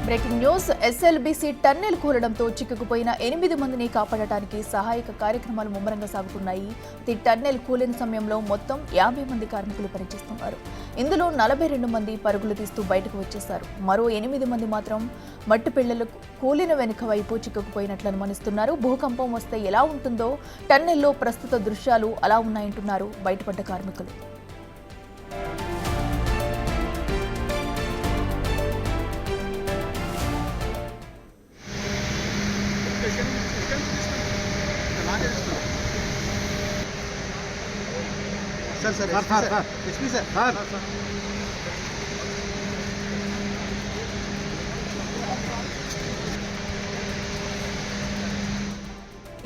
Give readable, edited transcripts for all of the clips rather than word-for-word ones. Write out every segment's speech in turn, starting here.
Breaking news. SLBC tunnel కూలడంతో చిక్కుకుపోయిన 8 మందిని కాపాడటానికి సహాయక కార్యక్రమాలు ముమ్మరంగా సాగుతున్నాయి. ఈ టన్నెల్ కూలిన సమయంలో మొత్తం 50 మంది కార్మికులు పనిచేస్తున్నారు. ఇందులో 42 మంది పరుగులు తీస్తూ బయటకు వచ్చేశారు. మరో 8 మంది మాత్రం మట్టి పిళ్లలు కూలిన వెనుక వైపు చిక్కుకుపోయినట్లు అనుమానిస్తున్నారు. భూకంపం వస్తే ఎలా ఉంటుందో టన్నెల్లో ప్రస్తుత దృశ్యాలు అలా ఉన్నాయంటున్నారు బయటపడ్డ కార్మికులు.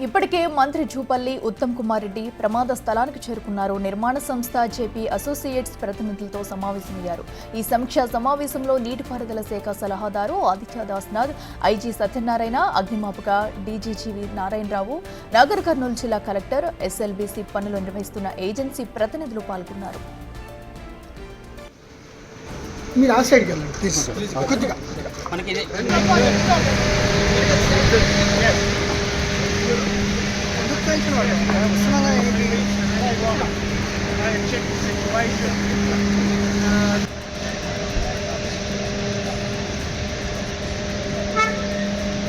ఇప్పటికే మంత్రి జూపల్లి ఉత్తమ్ కుమార్ రెడ్డి ప్రమాద స్థలానికి చేరుకున్నారు. నిర్మాణ సంస్థ జేపీ అసోసియేట్స్ ప్రతినిధులతో సమావేశమయ్యారు. ఈ సమీక్షా సమావేశంలో నీటిపారుదల శాఖ సలహాదారు ఆదిత్య దాస్నాథ్, ఐజీ సత్యనారాయణ, అగ్నిమాపక డీజీజీవి నారాయణరావు, నాగర్ కర్నూలు జిల్లా కలెక్టర్, ఎస్ఎల్బీసీ పనులు నిర్వహిస్తున్న ఏజెన్సీ ప్రతినిధులు పాల్గొన్నారు.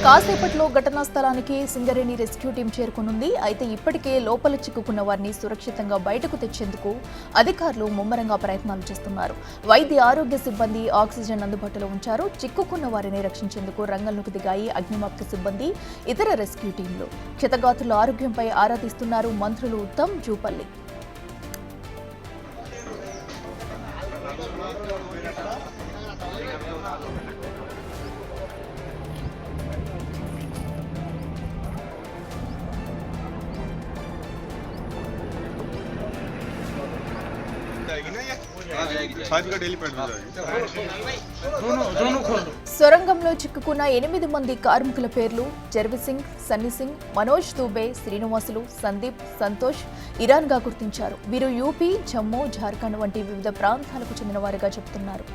కాసేపట్లో ఘటనా స్థలానికి సింగరేణి రెస్క్యూ టీం చేరుకునుంది. అయితే ఇప్పటికే లోపల చిక్కుకున్న వారిని సురక్షితంగా బయటకు తెచ్చేందుకు అధికారులు ముమ్మరంగా ప్రయత్నాలు చేస్తున్నారు. వైద్య ఆరోగ్య సిబ్బంది ఆక్సిజన్ అందుబాటులో ఉంచారు. చిక్కుకున్న వారిని రక్షించేందుకు రంగంలోకి దిగాయి అగ్నిమాపక సిబ్బంది, ఇతర రెస్క్యూ టీంలు. క్షతగాత్రుల ఆరోగ్యంపై ఆరా తీస్తున్నారు మంత్రులు ఉత్తమ్, జూపల్లి. సొరంగంలో చిక్కుకున్న 8 మంది కార్మికుల పేర్లు జర్విసింగ్, సన్నీసింగ్, మనోజ్ దూబే, శ్రీనివాసులు, సందీప్, సంతోష్, ఇరాన్ గా గుర్తించారు. వీరు యూపీ, జమ్మూ, జార్ఖండ్ వంటి వివిధ ప్రాంతాలకు చెందిన వారిగా చెబుతున్నారు.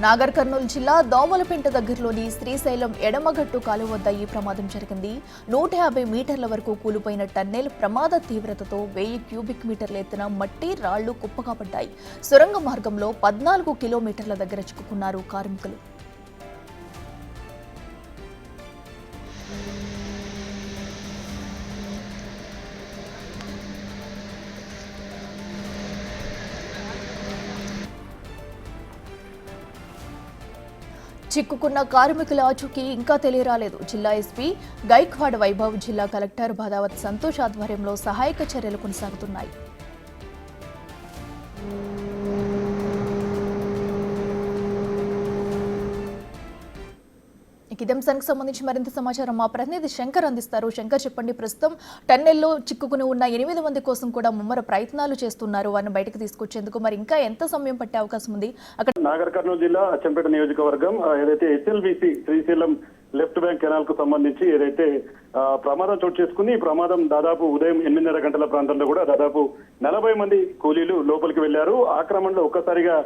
నాగర్ కర్నూలు జిల్లా దోమలపెంట దగ్గరలోని శ్రీశైలం ఎడమగట్టు కాలువ వద్ద ఈ ప్రమాదం జరిగింది. 150 మీటర్ల వరకు కూలిపోయిన టన్నెల్ ప్రమాద తీవ్రతతో 1000 క్యూబిక్ మీటర్ల ఎత్తున మట్టి, రాళ్లు కుప్పగా పడ్డాయి. సొరంగ మార్గంలో 14 కిలోమీటర్ల దగ్గర చిక్కుకున్నారు కార్మికులు. చిక్కుకున్న కార్మికుల ఆచూకీ ఇంకా తెలియరాలేదు. జిల్లా ఎస్పీ గైక్వాడ్ వైభవ్, జిల్లా కలెక్టర్ భాదావత్ సంతోష్ ఆధ్వర్యంలో సహాయక చర్యలు కొనసాగుతున్నాయి. ఇదే అంశానికి సంబంధించి మరింత సమాచారం మా ప్రతినిధి శంకర్ అందిస్తారు. శంకర్, చెప్పండి. ప్రస్తుతం టన్నెల్లో చిక్కుకుని ఉన్న 8 మంది కోసం కూడా ముమ్మర ప్రయత్నాలు చేస్తున్నారు. వారిని బయటకు తీసుకొచ్చేందుకు మరి ఇంకా ఎంత సమయం పట్టే అవకాశం ఉంది? అక్కడ నాగర్ కర్నూలు జిల్లా అచ్చంపేట నియోజకవర్గం ఏదైతే SLBC Srisailam left bank canal కు సంబంధించి ఏదైతే ప్రమాదం చోటు చేసుకుంది. ఈ ప్రమాదం దాదాపు ఉదయం 8:30 గంటల ప్రాంతంలో కూడా దాదాపు 40 మంది కూలీలు లోపలికి వెళ్లారు. ఆ క్రమంలో ఒక్కసారిగా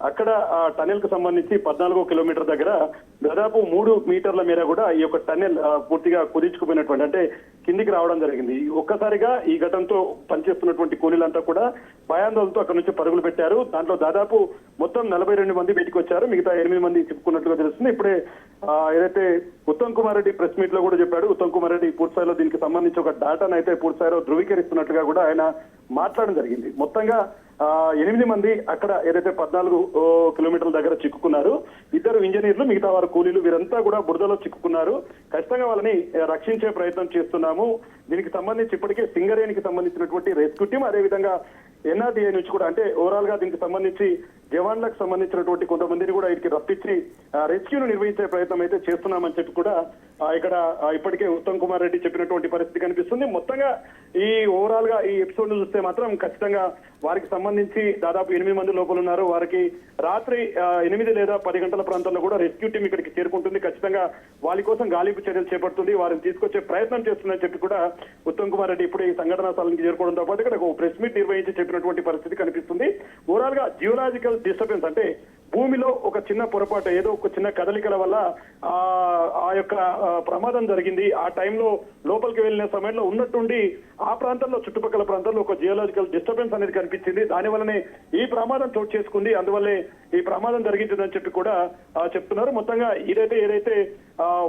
అక్కడ ఆ టన్నెల్ కు సంబంధించి 14 కిలోమీటర్ దగ్గర దాదాపు 3 మీటర్ల మేర కూడా ఈ యొక్క టన్నెల్ పూర్తిగా కుదించుకుపోయినటువంటి, అంటే కిందికి రావడం జరిగింది. ఒక్కసారిగా ఈ ఘటనతో పనిచేస్తున్నటువంటి కూలీలంతా కూడా భయాందోళనతో అక్కడ నుంచి పరుగులు పెట్టారు. దాంట్లో దాదాపు మొత్తం 42 మంది బయటకు వచ్చారు. మిగతా 8 మంది చెప్పుకున్నట్లుగా తెలుస్తుంది. ఇప్పుడే ఏదైతే ఉత్తమ్ కుమార్ రెడ్డి ప్రెస్ మీట్ లో కూడా చెప్పాడు. ఉత్తమ్ కుమార్ రెడ్డి పూర్తిస్థాయిలో దీనికి సంబంధించి ఒక డాటాను అయితే పూర్తిస్థాయిలో ధృవీకరిస్తున్నట్లుగా కూడా ఆయన మాట్లాడడం జరిగింది. మొత్తంగా 8 మంది అక్కడ ఏదైతే 14 కిలోమీటర్ల దగ్గర చిక్కుకున్నారు. 2 ఇంజనీర్లు, మిగతా వారు కూలీలు, వీరంతా కూడా బురదలో చిక్కుకున్నారు. ఖచ్చితంగా వాళ్ళని రక్షించే ప్రయత్నం చేస్తున్నాము. దీనికి సంబంధించి ఇప్పటికే సింగరేణికి సంబంధించినటువంటి రెస్క్యూ టీం, అదేవిధంగా ఎన్ఆర్డీఏ నుంచి కూడా, అంటే ఓవరాల్ గా దీనికి సంబంధించి జవాన్లకు సంబంధించినటువంటి కొంతమందిని కూడా ఇక్కడికి రప్పించి రెస్క్యూను నిర్వహించే ప్రయత్నం అయితే చేస్తున్నామని చెప్పి కూడా ఇక్కడ ఇప్పటికే ఉత్తమ్ కుమార్ రెడ్డి చెప్పినటువంటి పరిస్థితి కనిపిస్తుంది. మొత్తంగా ఈ ఓవరాల్ గా ఈ ఎపిసోడ్ ను చూస్తే మాత్రం ఖచ్చితంగా వారికి సంబంధించి దాదాపు 8 మంది లోపల ఉన్నారు. వారికి రాత్రి 8 లేదా 10 గంటల ప్రాంతంలో కూడా రెస్క్యూ టీం ఇక్కడికి చేరుకుంటుంది. ఖచ్చితంగా వారి కోసం గాలింపు చర్యలు చేపడుతుంది, వారిని తీసుకొచ్చే ప్రయత్నం చేస్తుందని చెప్పి కూడా ఉత్తమ్ కుమార్ రెడ్డి ఇప్పుడు ఈ సంఘటనా స్థలానికి చేరుకోవడంతో పాటు ఇక్కడ ఒక ప్రెస్ మీట్ నిర్వహించి చెప్పినటువంటి పరిస్థితి కనిపిస్తుంది. ఓవరాల్ గా జియోలాజికల్ డిస్టర్బెన్స్ అంటే భూమిలో ఒక చిన్న పొరపాటు, ఏదో ఒక చిన్న కదలికల వల్ల ఆ యొక్క ప్రమాదం జరిగింది. ఆ టైంలో లోపలికి వెళ్ళిన సమయంలో ఉన్నట్టుండి ఆ ప్రాంతంలో చుట్టుపక్కల ప్రాంతాల్లో ఒక జియోలాజికల్ డిస్టర్బెన్స్ అనేది కనిపించింది. దాని వల్లనే ఈ ప్రమాదం చోటు చేసుకుంది, అందువల్లే ఈ ప్రమాదం జరిగిందని చెప్పి కూడా చెప్తున్నారు. మొత్తంగా ఏదైతే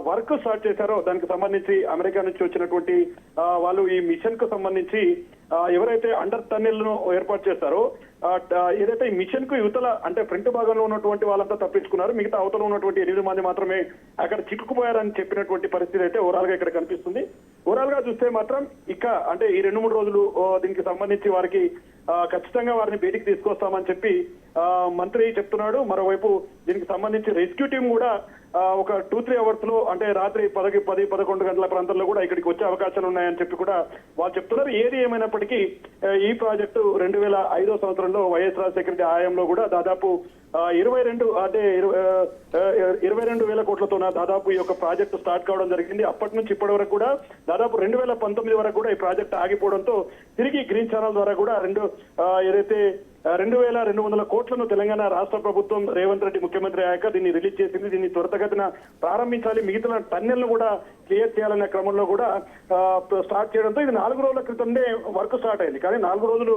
వర్క్ స్టార్ట్ చేశారో దానికి సంబంధించి అమెరికా నుంచి వచ్చినటువంటి వాళ్ళు ఈ మిషన్ కు సంబంధించి ఎవరైతే అండర్ టన్నెల్ ను ఏర్పాటు చేస్తారో ఏదైతే ఈ మిషన్ కు యువతల అంటే ఫ్రంట్ భాగంలో ఉన్నటువంటి వాళ్ళంతా తప్పించుకున్నారు, మిగతా అవతల ఉన్నటువంటి 8 మంది మాత్రమే అక్కడ చిక్కుకుపోయారని చెప్పినటువంటి పరిస్థితి అయితే ఓవరాల్ గా ఇక్కడ కనిపిస్తుంది. ఓవరాల్ గా చూస్తే మాత్రం ఇక అంటే ఈ 2-3 రోజులు దీనికి సంబంధించి వారికి ఖచ్చితంగా వారిని బయటికి తీసుకొస్తామని చెప్పి మంత్రి చెప్తున్నాడు. మరోవైపు దీనికి సంబంధించి రెస్క్యూ టీం కూడా ఒక 2-3 అవర్స్ లో అంటే రాత్రి 10-11 గంటల ప్రాంతంలో కూడా ఇక్కడికి వచ్చే అవకాశాలు ఉన్నాయని చెప్పి కూడా వాళ్ళు చెప్తున్నారు. ఏది ఏమైనప్పటికీ ఈ ప్రాజెక్టు 2005 సంవత్సరంలో వైఎస్ రాజశేఖర రెడ్డి హయాంలో కూడా దాదాపు 22,000 కోట్లతో దాదాపు ఈ యొక్క ప్రాజెక్టు స్టార్ట్ కావడం జరిగింది. అప్పటి నుంచి ఇప్పటి వరకు కూడా దాదాపు 2019 వరకు కూడా ఈ ప్రాజెక్టు ఆగిపోవడంతో తిరిగి గ్రీన్ ఛానల్ ద్వారా కూడా 2,200 కోట్లను తెలంగాణ రాష్ట్ర ప్రభుత్వం రేవంత్ రెడ్డి ముఖ్యమంత్రి అయ్యాక దీన్ని రిలీజ్ చేసింది. దీన్ని త్వరితగతిన ప్రారంభించాలి, మిగతా టన్నెల్ ను కూడా క్లియర్ చేయాలనే క్రమంలో కూడా స్టార్ట్ చేయడంతో ఇది 4 రోజుల క్రితంనే వర్క్ స్టార్ట్ అయింది. కానీ 4 రోజులు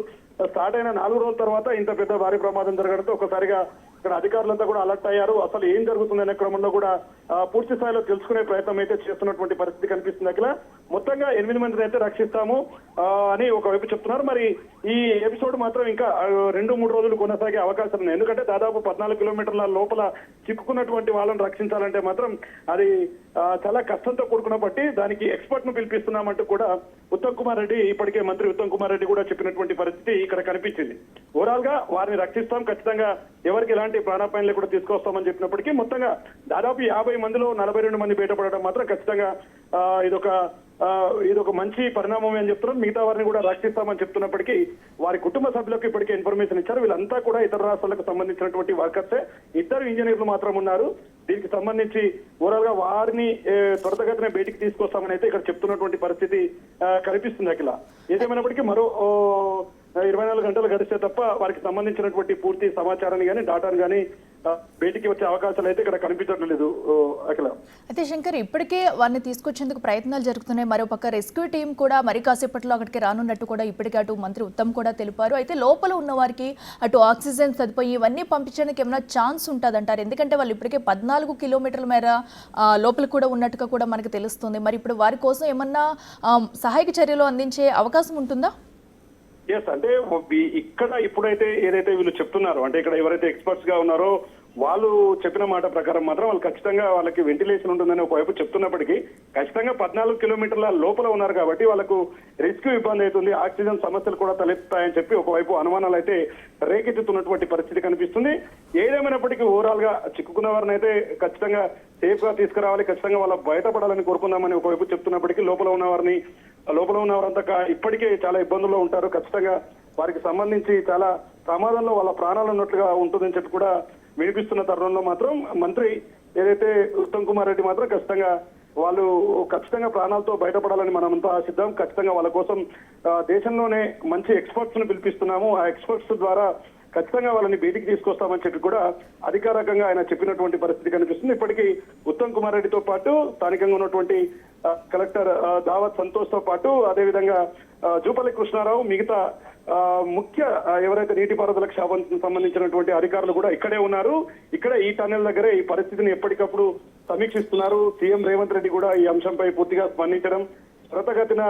స్టార్ట్ అయిన 4 రోజుల తర్వాత ఇంత పెద్ద భారీ ప్రమాదం జరగడంతో ఒకసారిగా ఇక్కడ అధికారులంతా కూడా అలర్ట్ అయ్యారు. అసలు ఏం జరుగుతుందనే క్రమంలో కూడా పూర్తి స్థాయిలో తెలుసుకునే ప్రయత్నం అయితే చేస్తున్నటువంటి పరిస్థితి కనిపిస్తుంది. అక్కడ మొత్తంగా 8 మందిని అయితే రక్షిస్తాము అని ఒకవైపు చెప్తున్నారు. మరి ఈ ఎపిసోడ్ మాత్రం ఇంకా 2-3 రోజులు కొనసాగే అవకాశం ఉంది. ఎందుకంటే దాదాపు 14 కిలోమీటర్ల లోపల చిక్కుకున్నటువంటి వాళ్ళని రక్షించాలంటే మాత్రం అది చాలా కష్టంతో కూడుకున్న బట్టి దానికి ఎక్స్పర్ట్ ను పిలిపిస్తున్నామంటూ కూడా ఉత్తమ్ కుమార్ రెడ్డి ఇప్పటికే మంత్రి ఉత్తమ్ కుమార్ రెడ్డి కూడా చెప్పినటువంటి పరిస్థితి ఇక్కడ కనిపించింది. ఓవరాల్ గా వారిని రక్షిస్తాం, ఖచ్చితంగా ఎవరికి ఎలాంటి ప్రాణాపాయం లేకుండా తీసుకొస్తామని చెప్పినప్పటికీ మొత్తంగా దాదాపు 50 మందిలో 42 మంది బయటపడడం మాత్రం ఖచ్చితంగా ఇదొక మంచి పరిణామం అని చెప్తున్నారు. మిగతా వారిని కూడా రక్షిస్తామని చెప్తున్నప్పటికీ వారి కుటుంబ సభ్యులకు ఇప్పటికే ఇన్ఫర్మేషన్ ఇచ్చారు. వీళ్ళంతా కూడా ఇతర రాష్ట్రాలకు సంబంధించినటువంటి వర్కర్సే, 2 ఇంజనీర్లు మాత్రం ఉన్నారు. దీనికి సంబంధించి ఓవరాల్ గా వారిని త్వరితగతిన బయటికి తీసుకొస్తామని అయితే ఇక్కడ చెప్తున్నటువంటి పరిస్థితి కనిపిస్తుంది. అఖిల ఏదేమైనప్పటికీ మరో 24 గంటలు గడిస్తే తప్ప వారికి సంబంధించినటువంటి పూర్తి సమాచారాన్ని కానీ డాటాను కానీ బయటికి వచ్చే అవకాశాలు అయితే ఇక్కడ కనిపించడం లేదు. అఖిల అయితే శంకర్ ఇప్పటికే వారిని తీసుకొచ్చేందుకు ప్రయత్నాలు జరుగుతున్నాయి. మరోపక్క రెస్క్యూ టీం కూడా మరి కాసేపట్లో అక్కడికి రానున్నట్టు కూడా ఇప్పటికే అటు మంత్రి ఉత్తమ్ కూడా తెలిపారు. అయితే లోపల ఉన్న వారికి అటు ఆక్సిజన్ సదుపాయం ఇవన్నీ పంపించడానికి ఏమైనా ఛాన్స్ ఉంటుందంటారు? ఎందుకంటే వాళ్ళు ఇప్పటికే 14 కిలోమీటర్ల మేర లోపల కూడా ఉన్నట్టుగా కూడా మనకు తెలుస్తుంది. మరి ఇప్పుడు వారి కోసం ఏమన్నా సహాయక చర్యలు అందించే అవకాశం ఉంటుందా? ఎస్, అంటే ఇక్కడ ఇప్పుడైతే ఏదైతే వీళ్ళు చెప్తున్నారో అంటే ఇక్కడ ఎవరైతే ఎక్స్పర్ట్స్ గా ఉన్నారో వాళ్ళు చెప్పిన మాట ప్రకారం మాత్రం వాళ్ళు ఖచ్చితంగా వాళ్ళకి వెంటిలేషన్ ఉంటుందని ఒకవైపు చెప్తున్నప్పటికీ ఖచ్చితంగా 14 కిలోమీటర్ల లోపల ఉన్నారు కాబట్టి వాళ్ళకు రెస్క్యూ ఇబ్బంది అవుతుంది, ఆక్సిజన్ సమస్యలు కూడా తలెత్తుతాయని చెప్పి ఒకవైపు అనుమానాలు అయితే రేకెత్తుతున్నటువంటి పరిస్థితి కనిపిస్తుంది. ఏదేమైనప్పటికీ ఓవరాల్ గా చిక్కుకున్న వారిని అయితే ఖచ్చితంగా సేఫ్ గా తీసుకురావాలి, ఖచ్చితంగా వాళ్ళ బయటపడాలని కోరుకుందామని ఒకవైపు చెప్తున్నప్పటికీ లోపల ఉన్న వారంతా ఇప్పటికే చాలా ఇబ్బందుల్లో ఉంటారు. ఖచ్చితంగా వారికి సంబంధించి చాలా ప్రమాదంలో వాళ్ళ ప్రాణాలు ఉన్నట్లుగా ఉంటుందని చెప్పి కూడా వినిపిస్తున్న తరుణంలో మాత్రం మంత్రి ఏదైతే ఉత్తమ్ కుమార్ రెడ్డి మాత్రం ఖచ్చితంగా ప్రాణాలతో బయటపడాలని మనమంతా ఆశిద్దాం. ఖచ్చితంగా వాళ్ళ కోసం దేశంలోనే మంచి ఎక్స్పర్ట్స్ ను పిలిపిస్తున్నాము, ఆ ఎక్స్పర్ట్స్ ద్వారా ఖచ్చితంగా వాళ్ళని బయటికి తీసుకొస్తామని చెప్పి కూడా అధికారికంగా ఆయన చెప్పినటువంటి పరిస్థితి కనిపిస్తుంది. ఇప్పటికీ ఉత్తమ్ కుమార్ రెడ్డితో పాటు స్థానికంగా ఉన్నటువంటి కలెక్టర్ దావత్ సంతోష్ తో పాటు అదేవిధంగా జూపల్లి కృష్ణారావు మిగతా ముఖ్య ఎవరైతే నీటిపారుదల శాఖకు సంబంధించినటువంటి అధికారులు కూడా ఇక్కడే ఉన్నారు. ఇక్కడ ఈ టన్నెల్ దగ్గరే ఈ పరిస్థితిని ఎప్పటికప్పుడు సమీక్షిస్తున్నారు. సీఎం రేవంత్ రెడ్డి కూడా ఈ అంశంపై పూర్తిగా స్పందించడం, త్వరితగతిన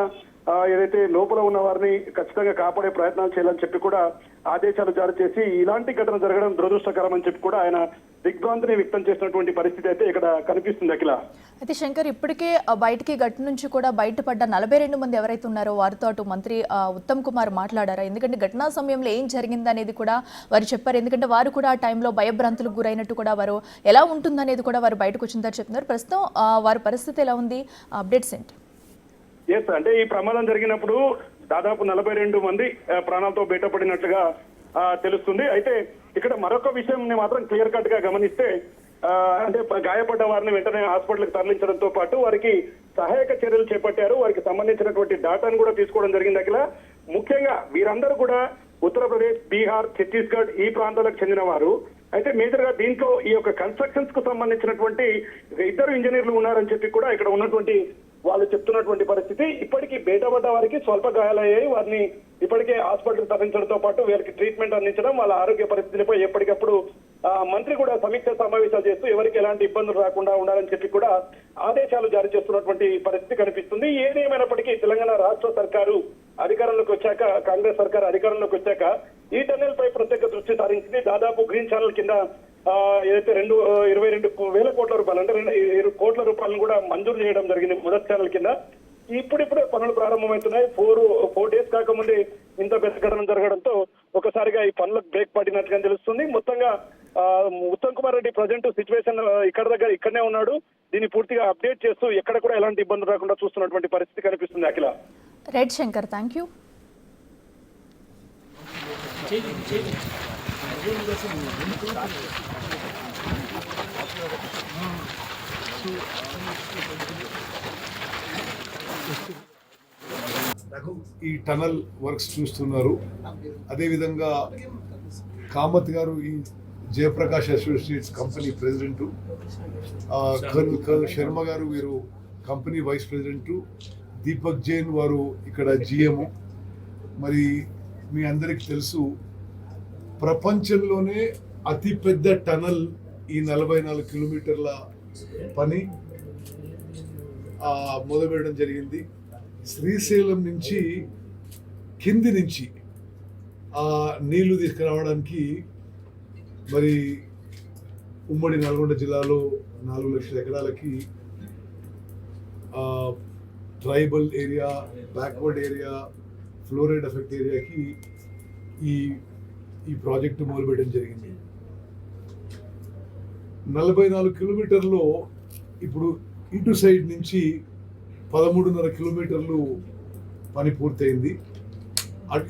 ఏదైతే లోపల ఉన్న వారిని ఖచ్చితంగా కాపాడే ప్రయత్నాలు చేయాలని చెప్పి కూడా ఆదేశాలు జారీ చేసి ఇలాంటి ఘటన జరగడం దురదృష్టకరం అని చెప్పి కూడా ఆయన దిగ్భ్రాంతిని వ్యక్తం చేసినటువంటి పరిస్థితి అయితే ఇక్కడ కనిపిస్తుంది. అఖిల అయితే శంకర్ ఇప్పటికే బయటికి గట్టు నుంచి కూడా బయటపడ్డ 42 మంది ఎవరైతే ఉన్నారో వారితో అటు మంత్రి ఉత్తమ్ కుమార్ మాట్లాడారా? ఎందుకంటే ఘటనా సమయంలో ఏం జరిగింది అనేది కూడా వారు చెప్పారు. ఎందుకంటే వారు కూడా ఆ టైంలో భయభ్రాంతులకు గురైనట్టు కూడా వారు ఎలా ఉంటుందనేది కూడా వారు బయటకు వచ్చిందని చెప్తున్నారు. ప్రస్తుతం వారి పరిస్థితి ఎలా ఉంది? అప్డేట్స్ ఏంటి? ఎస్, అంటే ఈ ప్రమాదం జరిగినప్పుడు దాదాపు 42 మంది ప్రాణాలతో బయటపడినట్లుగా తెలుస్తుంది. అయితే ఇక్కడ మరొక విషయం మాత్రం క్లియర్ కట్ గా గమనిస్తే అంటే గాయపడ్డ వారిని వెంటనే హాస్పిటల్కి తరలించడంతో పాటు వారికి సహాయక చర్యలు చేపట్టారు. వారికి సంబంధించినటువంటి డాటాను కూడా తీసుకోవడం జరిగింది. అఖిల, ముఖ్యంగా వీరందరూ కూడా ఉత్తరప్రదేశ్, బీహార్, ఛత్తీస్గఢ్ ఈ ప్రాంతాలకు చెందిన వారు. అయితే మేజర్ గా దీంట్లో ఈ యొక్క కన్స్ట్రక్షన్స్ కు సంబంధించినటువంటి 2 ఇంజనీర్లు ఉన్నారని చెప్పి కూడా ఇక్కడ ఉన్నటువంటి వాళ్ళు చెప్తున్నటువంటి పరిస్థితి. ఇప్పటికీ బయటపడ్డ వారికి స్వల్ప గాయాలయ్యాయి. వారిని ఇప్పటికే హాస్పిటల్ తరలించడంతో పాటు వీరికి ట్రీట్మెంట్ అందించడం, వాళ్ళ ఆరోగ్య పరిస్థితిపై ఎప్పటికప్పుడు మంత్రి కూడా సమీక్ష సమావేశాలు చేస్తూ ఎవరికి ఎలాంటి ఇబ్బందులు రాకుండా ఉండాలని చెప్పి కూడా ఆదేశాలు జారీ చేస్తున్నటువంటి పరిస్థితి కనిపిస్తుంది. ఏదేమైనప్పటికీ తెలంగాణ రాష్ట్ర సర్కారు అధికారంలోకి వచ్చాక, కాంగ్రెస్ సర్కారు అధికారంలోకి వచ్చాక ఈ టన్నెల్ పై ప్రత్యేక దృష్టి సారించింది. దాదాపు గ్రీన్ ఛానల్ కింద ఏదైతే 22,000 కోట్ల రూపాయలు అంటే 2 కోట్ల రూపాయలను కూడా మంజూరు చేయడం జరిగింది మొదటి ఛానల్ కింద. ఇప్పుడిప్పుడే పనులు ప్రారంభమవుతున్నాయి. 4 డేస్ కాకముందే ఇంత పెద్ద ఘటన జరగడంతో ఒకసారిగా ఈ పనులకు బ్రేక్ పడినట్టుగా తెలుస్తుంది. మొత్తంగా ఉత్తమ్ కుమార్ రెడ్డి ప్రజెంట్ సిచ్యువేషన్ ఇక్కడనే ఉన్నాడు. దీన్ని పూర్తిగా అప్డేట్ చేస్తూ ఎక్కడ కూడా ఎలాంటి ఇబ్బందులు రాకుండా చూస్తున్నటువంటి పరిస్థితి కనిపిస్తుంది. Akhila. Right Shankar, thank you. ఈ టనల్ వర్క్స్ చూస్తున్నారు. అదేవిధంగా కామత్ గారు ఈ Jayaprakash associates company president, colonel Sharma garu వీరు company vice president, Deepak Jain వారు ఇక్కడ జిఎం. మరి మీ అందరికి తెలుసు, ప్రపంచంలోనే అతిపెద్ద టనల్ ఈ 44 కిలోమీటర్ల పని మొదలుపెట్టడం జరిగింది. శ్రీశైలం నుంచి కింది నుంచి నీళ్లు తీసుకురావడానికి మరి ఉమ్మడి నల్గొండ జిల్లాలో 4 లక్షల ఎకరాలకి tribal area, backward area, fluoride effect ఏరియాకి ఈ ప్రాజెక్టు మొదలుపెట్టడం జరిగింది. 44 కిలోమీటర్లో ఇప్పుడు ఇటు సైడ్ నుంచి 13.5 కిలోమీటర్లు పని పూర్తయింది.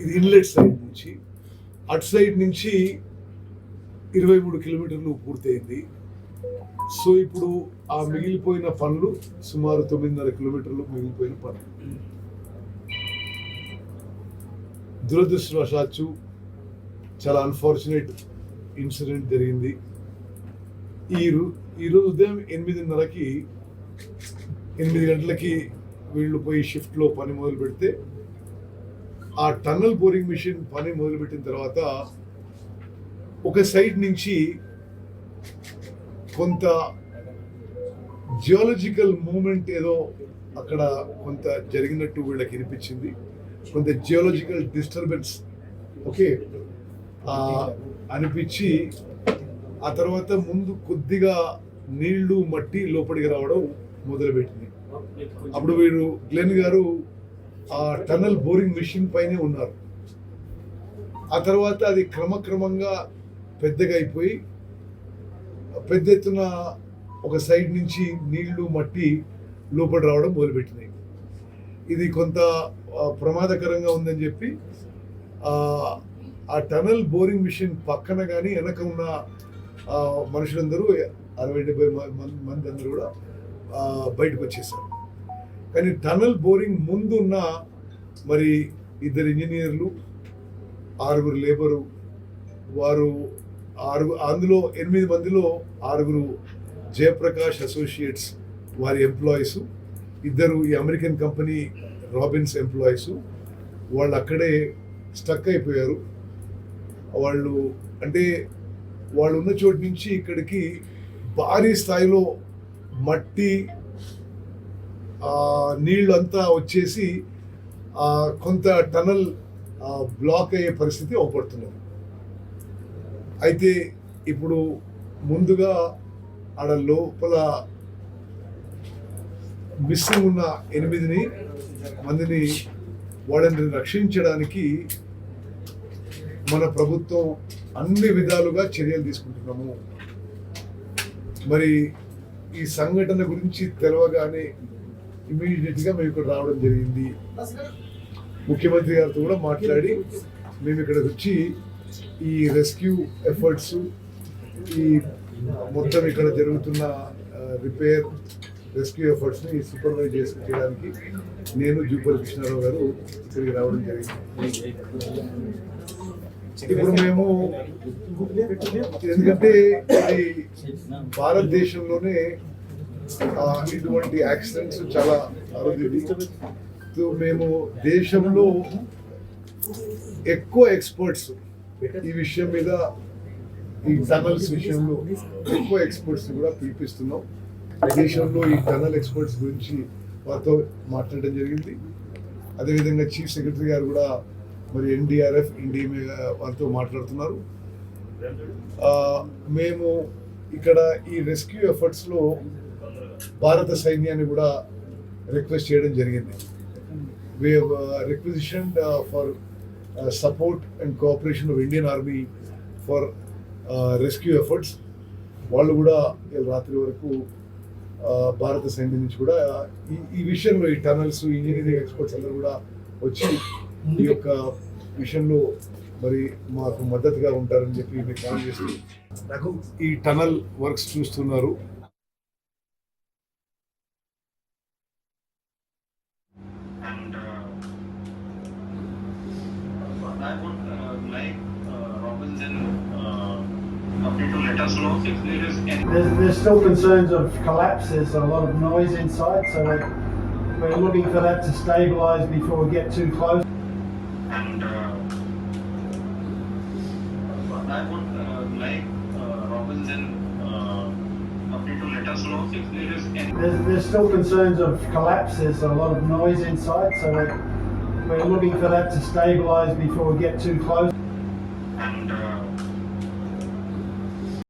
ఇది ఇన్లెట్ సైడ్ నుంచి. అటు సైడ్ నుంచి 23 కిలోమీటర్లు పూర్తయింది. సో ఇప్పుడు ఆ మిగిలిపోయిన పనులు సుమారు 9.5 కిలోమీటర్లు మిగిలిపోయిన పనులు. దురదృష్టవశాత్తు చాలా అన్ఫార్చునేట్ ఇన్సిడెంట్ జరిగింది. ఈరోజు ఉదయం 8 గంటలకి వీళ్ళు పోయి షిఫ్ట్లో పని మొదలు పెడితే ఆ టన్నల్ బోరింగ్ మిషన్ పని మొదలుపెట్టిన తర్వాత ఒక సైడ్ నుంచి కొంత జియోలజికల్ మూమెంట్ ఏదో అక్కడ కొంత జరిగినట్టు వీళ్ళకి అనిపించింది. కొంత జియోలజికల్ డిస్టర్బెన్స్ అనిపించి ఆ తర్వాత ముందు కొద్దిగా నీళ్లు మట్టి లోపలికి రావడం మొదలుపెట్టింది. అప్పుడు వీరు గ్లెన్ గారు ఆ టన్నల్ బోరింగ్ మిషన్ పైనే ఉన్నారు. ఆ తర్వాత అది క్రమక్రమంగా పెద్దగా అయిపోయి పెద్ద ఎత్తున ఒక సైడ్ నుంచి నీళ్లు మట్టి లోపలి రావడం మొదలుపెట్టినాయి. ఇది కొంత ప్రమాదకరంగా ఉందని చెప్పి ఆ టనల్ బోరింగ్ మిషన్ పక్కన కానీ వెనక ఉన్న మనుషులందరూ 60-70 మంది అందరూ కూడా బయటకు వచ్చేసారు. కానీ టనల్ బోరింగ్ ముందున్న మరి 2 ఇంజనీర్లు, 6 లేబరు, వారు అందులో 8 మందిలో 6 జయప్రకాష్ అసోసియేట్స్ వారి ఎంప్లాయీస్, 2 ఈ అమెరికన్ కంపెనీ రాబిన్స్ ఎంప్లాయీస్. వాళ్ళు అక్కడే స్టక్ అయిపోయారు. వాళ్ళు ఉన్న చోటు నుంచి ఇక్కడికి భారీ స్థాయిలో మట్టి నీళ్ళు అంతా వచ్చేసి కొంత టనల్ బ్లాక్ అయ్యే పరిస్థితి అవపడుతున్నది. అయితే ఇప్పుడు ముందుగా ఆడ లోపల మిస్సింగ్ ఉన్న 8 మందిని వాళ్ళని రక్షించడానికి మన ప్రభుత్వం అన్ని విధాలుగా చర్యలు తీసుకుంటున్నాము. మరి ఈ సంఘటన గురించి తెలవగానే ఇమీడియట్ గా మేము ఇక్కడ రావడం జరిగింది. ముఖ్యమంత్రి గారితో కూడా మాట్లాడి మేము ఇక్కడికి వచ్చి ఈ రెస్క్యూ ఎఫర్ట్స్, ఈ మొత్తం ఇక్కడ జరుగుతున్న రిపేర్ రెస్క్యూ ఎఫర్ట్స్ ని సూపర్వైజ్ చేయడానికి నేను జూపల్లి కృష్ణారావు గారు ఇక్కడికి రావడం జరిగింది. ఇప్పుడు మేము ఎందుకంటే ఇది భారతదేశంలోనే ఇటువంటి యాక్సిడెంట్స్ చాలా అరుదిది. మేము దేశంలో ఎక్కువ ఎక్స్పర్ట్స్ ఈ విషయం మీద, ఈ టనల్స్ విషయంలో ఎక్కువ ఎక్స్పర్ట్స్ కూడా పిలిపిస్తున్నాం. దేశంలో ఈ టనల్ ఎక్స్పర్ట్స్ గురించి వారితో మాట్లాడడం జరిగింది. అదేవిధంగా చీఫ్ సెక్రటరీ గారు కూడా మరి ఎన్డీఆర్ఎఫ్, ఎన్డీఎంఏ వారితో మాట్లాడుతున్నారు. మేము ఇక్కడ ఈ రెస్క్యూ ఎఫర్ట్స్లో భారత సైన్యాన్ని కూడా రిక్వెస్ట్ చేయడం జరిగింది. We have requisitioned for support and cooperation of Indian Army for rescue efforts. వాళ్ళు కూడా రాత్రి వరకు భారత సైన్యం నుంచి కూడా ఈ విషయంలో, ఈ టనల్స్, ఇంజనీరింగ్ ఎక్స్పర్ట్స్ అందరూ కూడా వచ్చి ఈ యొక్క విషయంలో మరి మాకు మద్దతుగా ఉంటారని చెప్పి మీకు కాల్ చేస్తూ నాకు ఈ టనల్ వర్క్స్ చూస్తున్నారు. I would like Robbins and company to let us know if there is any. There's still concerns of collapse. There's a lot of noise inside, so we're looking for that to stabilise before we get too close. And I would like Robbins and company to let us know if there is any. There's still concerns of collapse. There's a lot of noise inside, so we're looking for that to stabilise before we get too close.